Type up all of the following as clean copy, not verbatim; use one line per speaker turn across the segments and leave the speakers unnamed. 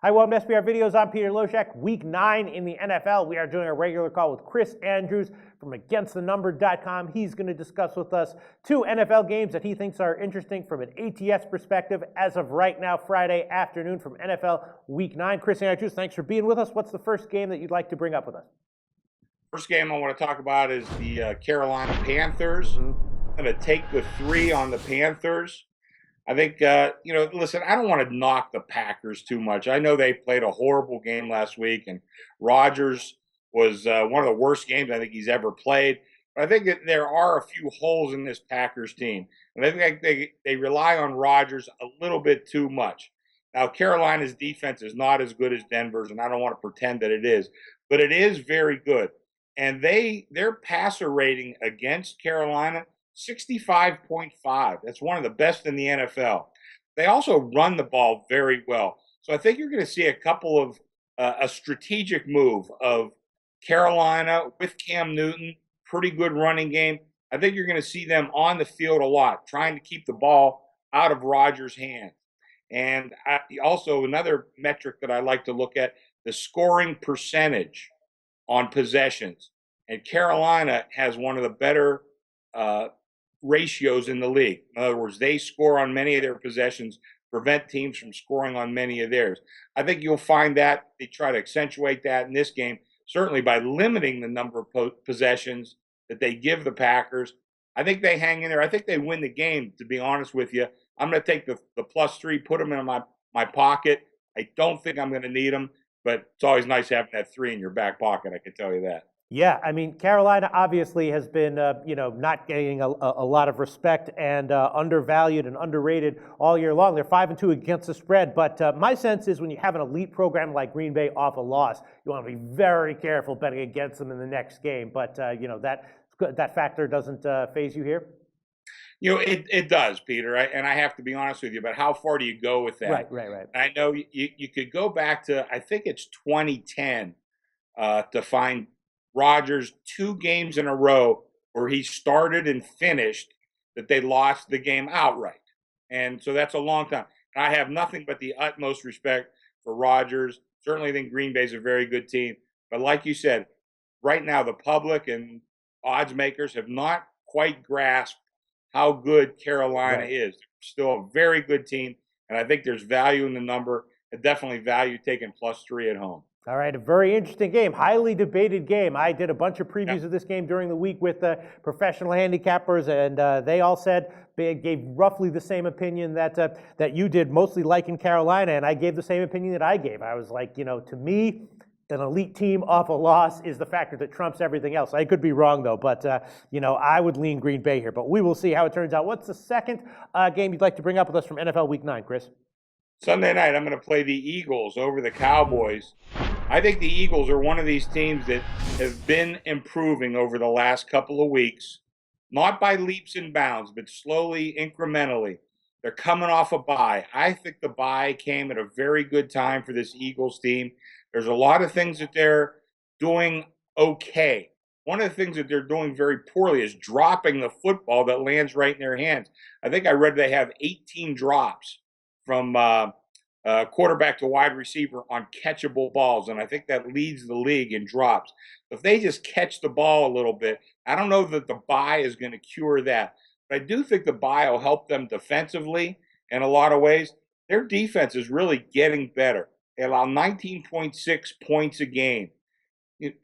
Hi, welcome to SBR Videos. I'm Peter Loshak. Week 9 in the NFL. We are doing a regular call with Chris Andrews from AgainstTheNumber.com. He's going to discuss with us two NFL games that he thinks are interesting from an ATS perspective as of right now, Friday afternoon from NFL Week 9. Chris Andrews, thanks for being with us. What's the first game that you'd like to bring up with us?
First game I want to talk about is the Carolina Panthers. I'm going to take the 3 on the Panthers. I think, listen, I don't want to knock the Packers too much. I know they played a horrible game last week, and Rodgers was one of the worst games I think he's ever played. But I think that there are a few holes in this Packers team. And I think they rely on Rodgers a little bit too much. Now, Carolina's defense is not as good as Denver's, and I don't want to pretend that it is. But it is very good. And their passer rating against Carolina, 65.5. That's one of the best in the NFL. They also run the ball very well. So I think you're going to see a couple of a strategic move of Carolina with Cam Newton, pretty good running game. I think you're going to see them on the field a lot, trying to keep the ball out of Rodgers' hands. And also another metric that I like to look at, the scoring percentage on possessions. And Carolina has one of the better ratios in the league. In other words, they score on many of their possessions, prevent teams from scoring on many of theirs. I think you'll find that they try to accentuate that in this game, certainly by limiting the number of possessions that they give the Packers. I think they hang in there. I think they win the game, to be honest with you. I'm going to take the +3, put them in my pocket. I don't think I'm going to need them, but it's always nice having that 3 in your back pocket, I can tell you that.
Yeah, I mean, Carolina obviously has been, not getting a lot of respect and undervalued and underrated all year long. They're 5-2 against the spread, but my sense is when you have an elite program like Green Bay off a loss, you want to be very careful betting against them in the next game. But that factor doesn't faze you here.
It does, Peter, and I have to be honest with you, but how far do you go with that?
Right.
I know you could go back to, I think it's 2010, to find Rodgers 2 games in a row where he started and finished that they lost the game outright. And so that's a long time. And I have nothing but the utmost respect for Rodgers. Certainly think Green Bay's a very good team. But like you said, right now the public and odds makers have not quite grasped how good Carolina is. They're still a very good team. And I think there's value in the number, and definitely value taking +3 at home.
All right, a very interesting game, highly debated game. I did a bunch of previews of this game during the week with professional handicappers, and they all said, gave roughly the same opinion that you did, mostly liking Carolina, and I gave the same opinion that I gave. I was like, to me, an elite team off a loss is the factor that trumps everything else. I could be wrong, though, but, I would lean Green Bay here, but we will see how it turns out. What's the second game you'd like to bring up with us from NFL Week 9, Chris?
Sunday night, I'm going to play the Eagles over the Cowboys. I think the Eagles are one of these teams that have been improving over the last couple of weeks, not by leaps and bounds, but slowly, incrementally. They're coming off a bye. I think the bye came at a very good time for this Eagles team. There's a lot of things that they're doing okay. One of the things that they're doing very poorly is dropping the football that lands right in their hands. I think I read they have 18 drops from quarterback to wide receiver on catchable balls, and I think that leads the league in drops. If they just catch the ball a little bit, I don't know that the bye is going to cure that, but I do think the bye will help them defensively in a lot of ways. Their defense is really getting better. They allow 19.6 points a game.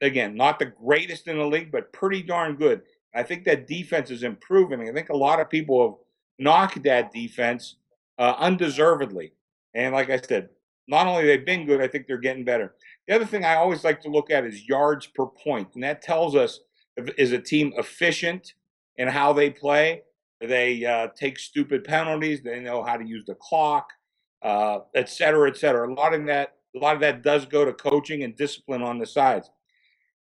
Again, not the greatest in the league, but pretty darn good. I think that defense is improving. I think a lot of people have knocked that defense undeservedly. And like I said, not only they've been good, I think they're getting better. The other thing I always like to look at is yards per point. And that tells us, is a team efficient in how they play? Do they take stupid penalties? Do they know how to use the clock, et cetera, et cetera. A lot of that does go to coaching and discipline on the sides.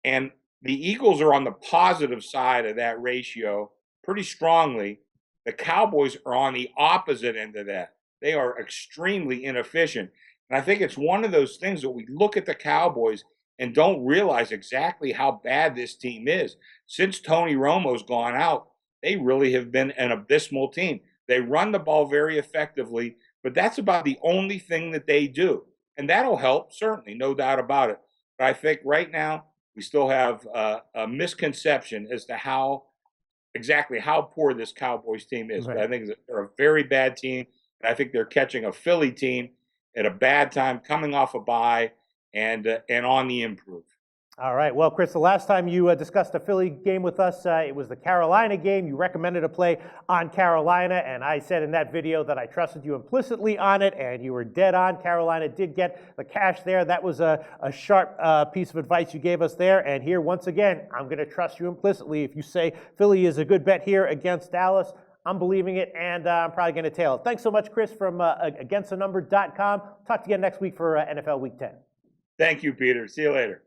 And the Eagles are on the positive side of that ratio pretty strongly. The Cowboys are on the opposite end of that. They are extremely inefficient. And I think it's one of those things that we look at the Cowboys and don't realize exactly how bad this team is. Since Tony Romo's gone out, they really have been an abysmal team. They run the ball very effectively, but that's about the only thing that they do. and that'll help, certainly, no doubt about it. But I think right now we still have a misconception as to exactly how poor this Cowboys team is.
Right.
But I think they're a very bad team, and I think they're catching a Philly team at a bad time, coming off a bye, and on the improve.
All right. Well, Chris, the last time you discussed a Philly game with us, it was the Carolina game. You recommended a play on Carolina, and I said in that video that I trusted you implicitly on it, and you were dead on. Carolina did get the cash there. That was a sharp piece of advice you gave us there. And here, once again, I'm going to trust you implicitly. If you say Philly is a good bet here against Dallas, I'm believing it, and I'm probably going to tail it. Thanks so much, Chris, from againstthenumber.com. Talk to you again next week for NFL Week 10.
Thank you, Peter. See you later.